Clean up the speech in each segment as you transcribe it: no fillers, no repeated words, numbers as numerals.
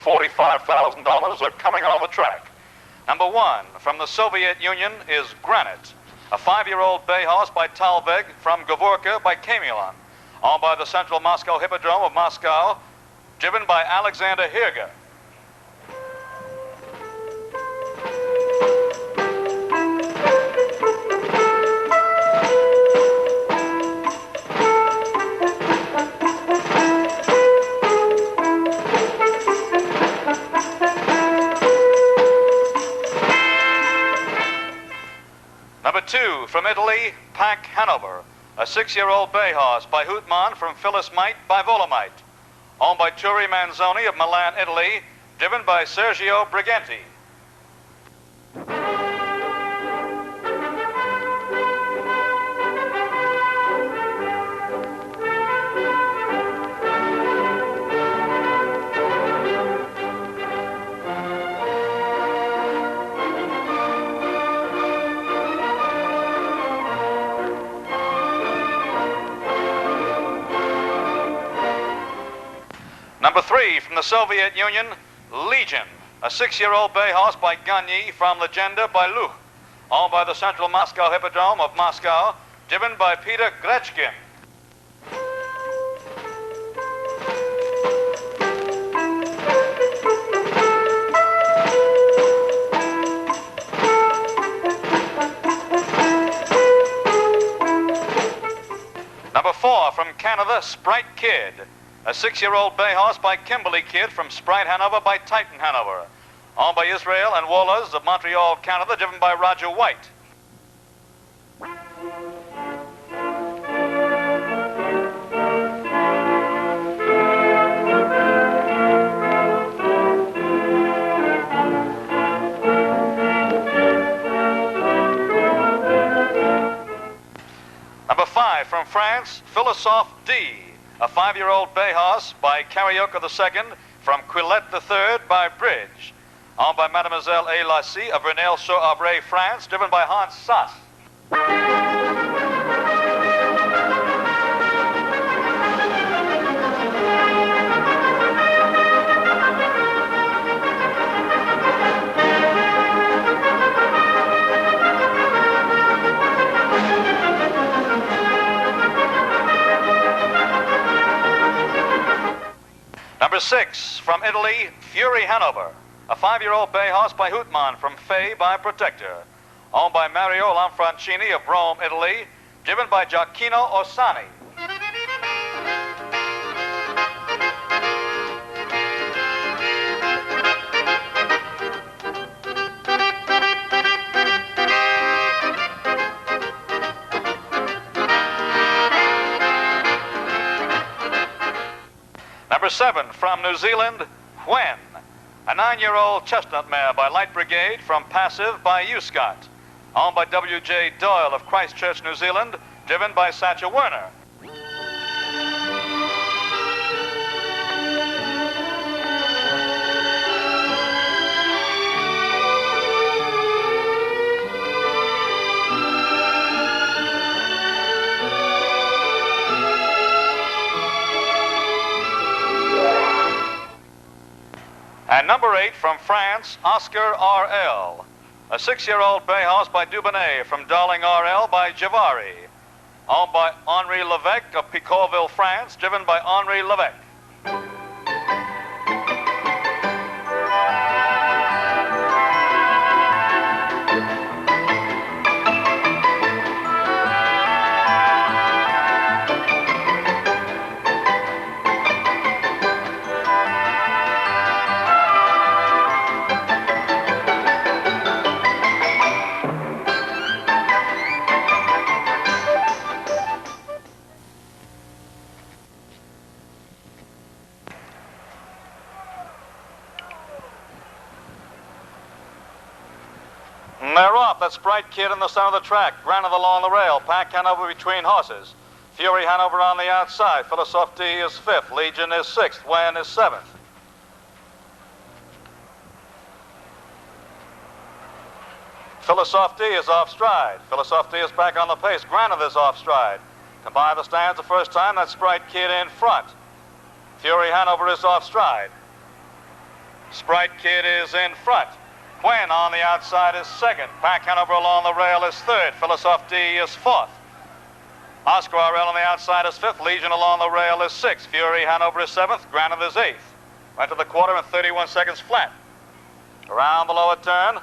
$45,000 are coming on the track. Number 1 from the Soviet Union is Granite, a 5-year-old bay horse by Talveg from Gavorka by Kamilon, owned by the Central Moscow Hippodrome of Moscow, driven by Alexander Hirga. Number 2 from Italy, Pack Hanover, a 6-year-old bay horse by Houtman from Phyllis Might by Volomite, owned by Turi Manzoni of Milan, Italy, driven by Sergio Brigante. Number 3 from the Soviet Union, Legion, a 6-year-old bay horse by Gagny from Legenda by Luch, owned by the Central Moscow Hippodrome of Moscow, driven by Peter Grechkin. Number 4 from Canada, Sprite Kid, a 6-year-old bay horse by Kimberly Kidd from Sprite Hanover by Titan Hanover, owned by Israel and Wallace of Montreal, Canada, driven by Roger White. Number 5 from France, Philosophe D, a 5-year-old bay horse by Carioca II from Quillette III by Bridge, owned by Mademoiselle A. Lassie of Renel-sur-Arbre, France, driven by Hans Sass. Number 6 from Italy, Fury Hanover, a 5-year-old bay horse by Houtman from Fay by Protector, owned by Mario Lanfrancini of Rome, Italy, driven by Giacchino Orsani. Number 7 from New Zealand, When, a 9-year-old chestnut mare by Light Brigade from Passive by Uscott, owned by W.J. Doyle of Christchurch, New Zealand, driven by Satcha Werner. And number 8 from France, Oscar R.L., a 6-year-old bay horse by Dubonnet from Darling R.L. by Javari, owned by Henri Levesque of Picorville, France, driven by Henri Levesque. They're off. That's Sprite Kid in the center of the track. Granite along the rail. Pack Hanover between horses. Fury Hanover on the outside. Philosophe D is 5th. Legion is 6th. When is 7th. Philosophe D is off stride. Philosophe D is back on the pace. Granite is off stride. Combine the stands the first time. That's Sprite Kid in front. Fury Hanover is off stride. Sprite Kid is in front. When on the outside is second. Pack Hanover along the rail is third. Philosophe D is fourth. Oscar RL on the outside is fifth. Legion along the rail is sixth. Fury Hanover is seventh. Granite is eighth. Went to the quarter in 31 seconds flat. Around the lower turn.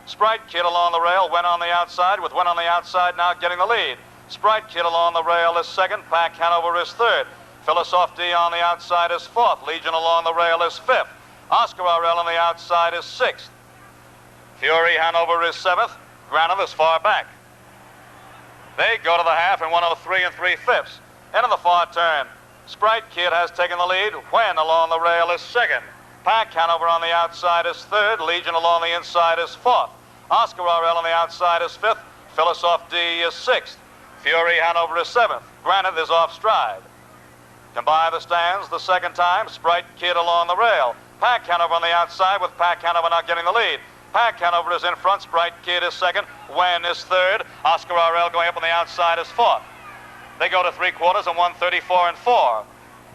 Sprite Kid along the rail, went on the outside, with one on the outside now getting the lead. Sprite Kid along the rail is second. Pack Hanover is third. Philosophe D on the outside is fourth. Legion along the rail is fifth. Oscar RL on the outside is sixth. Fury Hanover is seventh. Granite is far back. They go to the half in 103 3/5. Into the far turn. Sprite Kid has taken the lead. When along the rail is second. Pack Hanover on the outside is third. Legion along the inside is fourth. Oscar RL on the outside is fifth. Philosophe D is sixth. Fury Hanover is seventh. Granite is off stride. Come by the stands the second time. Sprite Kid along the rail. Pack Hanover on the outside, with Pack Hanover not getting the lead. Pack Hanover is in front. Sprite Kid is second. Wen is third. Oscar RL going up on the outside is fourth. They go to 3/4 in 134 4.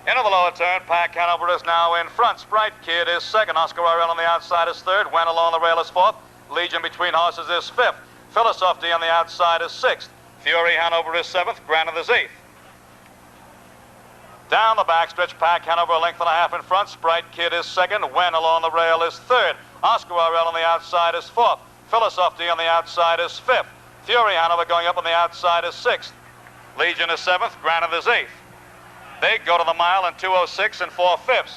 Into the lower turn. Pack Hanover is now in front. Sprite Kid is second. Oscar RL on the outside is third. Wen along the rail is fourth. Legion between horses is fifth. Philosophe D on the outside is sixth. Fury Hanover is seventh. Granite is eighth. Down the backstretch, Pack Hanover a length and a half in front. Sprite Kid is second. Wen along the rail is third. Oscar RL on the outside is fourth. Philosophe D on the outside is fifth. Fury Hanover going up on the outside is sixth. Legion is seventh. Granite is eighth. They go to the mile in 2:06 4/5.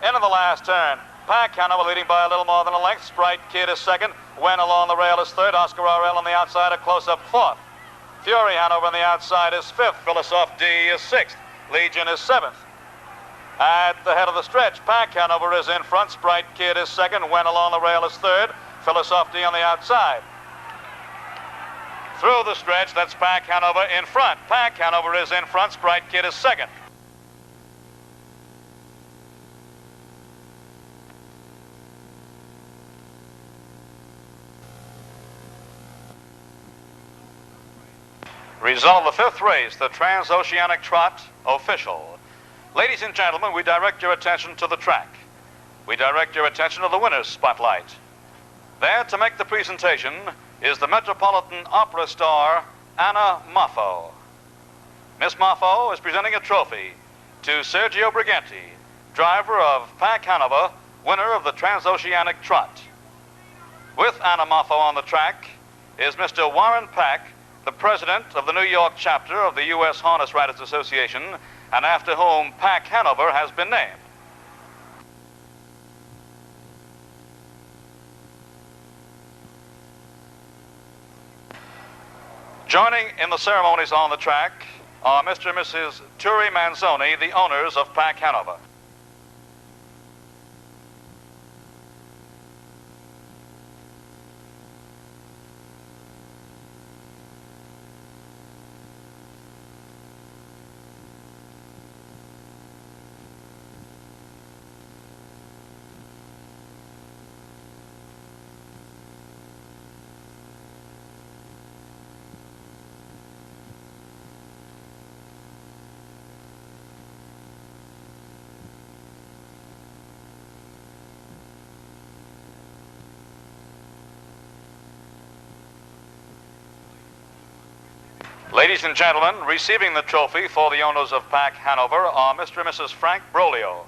Into the last turn. Pack Hanover leading by a little more than a length. Sprite Kid is second. Wen along the rail is third. Oscar RL on the outside a close-up fourth. Fury Hanover on the outside is fifth. Philosophe D is sixth. Legion is seventh. At the head of the stretch, Pack Hanover is in front. Sprite Kid is second. Wen along the rail is third. Philosophe D on the outside. Through the stretch, that's Pack Hanover in front. Pack Hanover is in front. Sprite Kid is second. Result of the fifth race, the Transoceanic Trot official. Ladies and gentlemen, we direct your attention to the track. We direct your attention to the winner's spotlight. There to make the presentation is the Metropolitan Opera star, Anna Moffo. Miss Moffo is presenting a trophy to Sergio Brigante, driver of Pack Hanover, winner of the Transoceanic Trot. With Anna Moffo on the track is Mr. Warren Pack, the president of the New York chapter of the U.S. Harness Riders Association, and after whom Pack Hanover has been named. Joining in the ceremonies on the track are Mr. and Mrs. Turi Manzoni, the owners of Pack Hanover. Ladies and gentlemen, receiving the trophy for the owners of Pack Hanover are Mr. and Mrs. Frank Brolio.